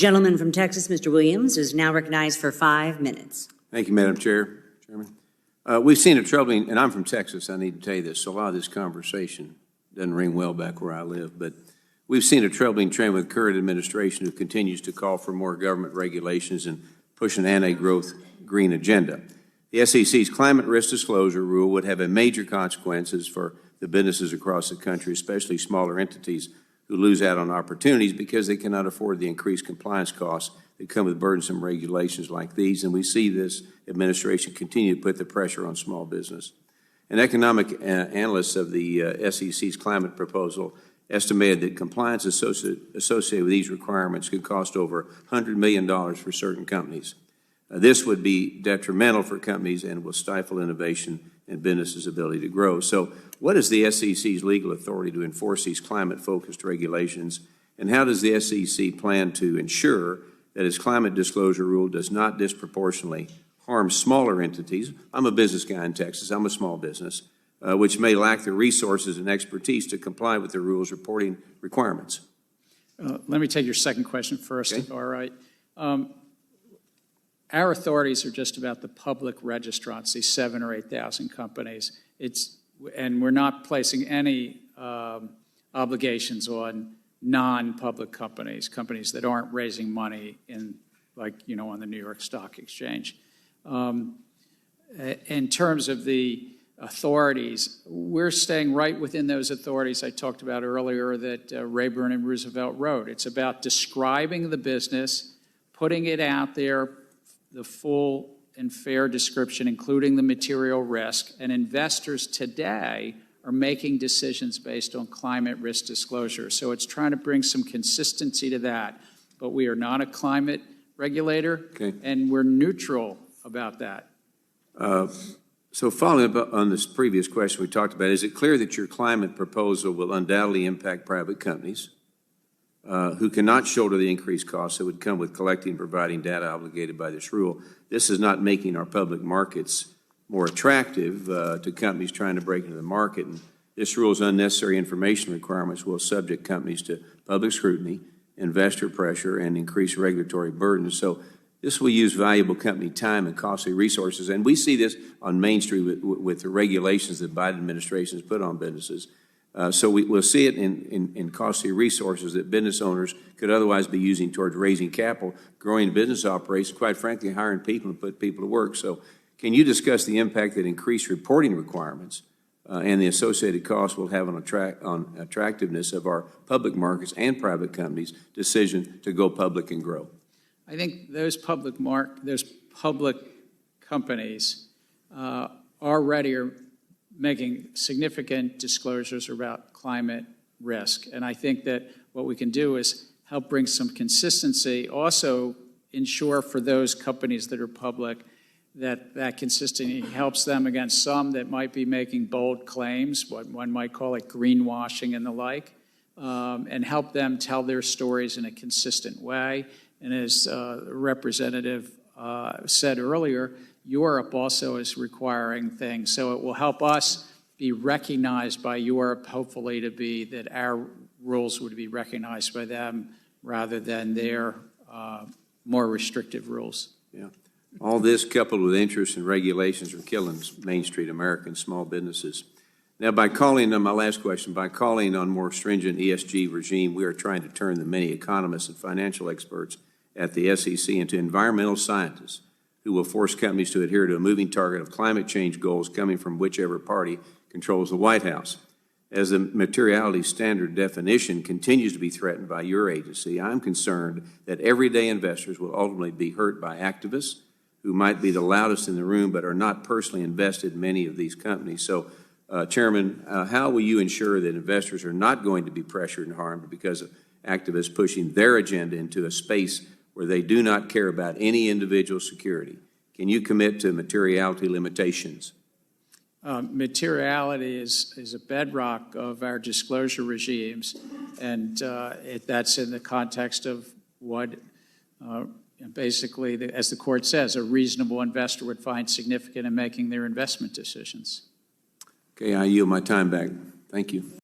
Gentleman from Texas, Mr. Williams, is now recognized for 5 minutes. Thank you, Madam Chairman. We've seen a troubling, and I'm from Texas, I need to tell you this, so a lot of this conversation doesn't ring well back where I live, but we've seen a troubling trend with current administration who continues to call for more government regulations and push an anti-growth green agenda. The SEC's climate risk disclosure rule would have a major consequences for the businesses across the country, especially smaller entities who lose out on opportunities because they cannot afford the increased compliance costs that come with burdensome regulations like these. And we see this administration continue to put the pressure on small business. An economic analyst of the SEC's climate proposal estimated that compliance associated with these requirements could cost over $100 million for certain companies. This would be detrimental for companies and will stifle innovation and businesses' ability to grow. So what is the SEC's legal authority to enforce these climate-focused regulations, and how does the SEC plan to ensure that its climate disclosure rule does not disproportionately harm smaller entities? I'm a business guy in Texas. I'm a small business, which may lack the resources and expertise to comply with the rule's reporting requirements. Let me take your second question first, Okay. all right. Our authorities are just about the public registrants, these 7,000 or 8,000 companies. And we're not placing any obligations on non-public companies, companies that aren't raising money on the New York Stock Exchange. In terms of the authorities, we're staying right within those authorities I talked about earlier that Rayburn and Roosevelt wrote. It's about describing the business, putting it out there, the full and fair description, including the material risk, and investors today are making decisions based on climate risk disclosure. So it's trying to bring some consistency to that. But we are not a climate regulator, Okay. and we're neutral about that. So following up on this previous question we talked about, is it clear that your climate proposal will undoubtedly impact private companies who cannot shoulder the increased costs that would come with collecting and providing data obligated by this rule? This is not making our public markets more attractive to companies trying to break into the market. And this rule's unnecessary information requirements will subject companies to public scrutiny, investor pressure, and increased regulatory burdens. So this will use valuable company time and costly resources. And we see this on Main Street with the regulations that Biden administration has put on businesses. So we'll see it in costly resources that business owners could otherwise be using towards raising capital, growing business operations, quite frankly, hiring people and put people to work. So can you discuss the impact that increased reporting requirements and the associated costs will have on attractiveness of our public markets and private companies' decision to go public and grow? I think those public companies already are making significant disclosures about climate risk. And I think that what we can do is help bring some consistency, also ensure for those companies that are public that consistency helps them against some that might be making bold claims, what one might call it greenwashing and the like, and help them tell their stories in a consistent way. And as the representative said earlier, Europe also is requiring things. So it will help us be recognized by Europe, hopefully to be that our rules would be recognized by them rather than their more restrictive rules. Yeah. All this coupled with interest and regulations are killing Main Street American small businesses. Now, by calling on my last question, by calling on more stringent ESG regime, we are trying to turn the many economists and financial experts at the SEC into environmental scientists who will force companies to adhere to a moving target of climate change goals coming from whichever party controls the White House. As the materiality standard definition continues to be threatened by your agency, I'm concerned that everyday investors will ultimately be hurt by activists who might be the loudest in the room but are not personally invested in many of these companies. So, Chairman, how will you ensure that investors are not going to be pressured and harmed because of activists pushing their agenda into a space where they do not care about any individual security? Can you commit to materiality limitations? Materiality is a bedrock of our disclosure regimes, and that's in the context of what basically, as the court says, a reasonable investor would find significant in making their investment decisions. Okay, I yield my time back. Thank you.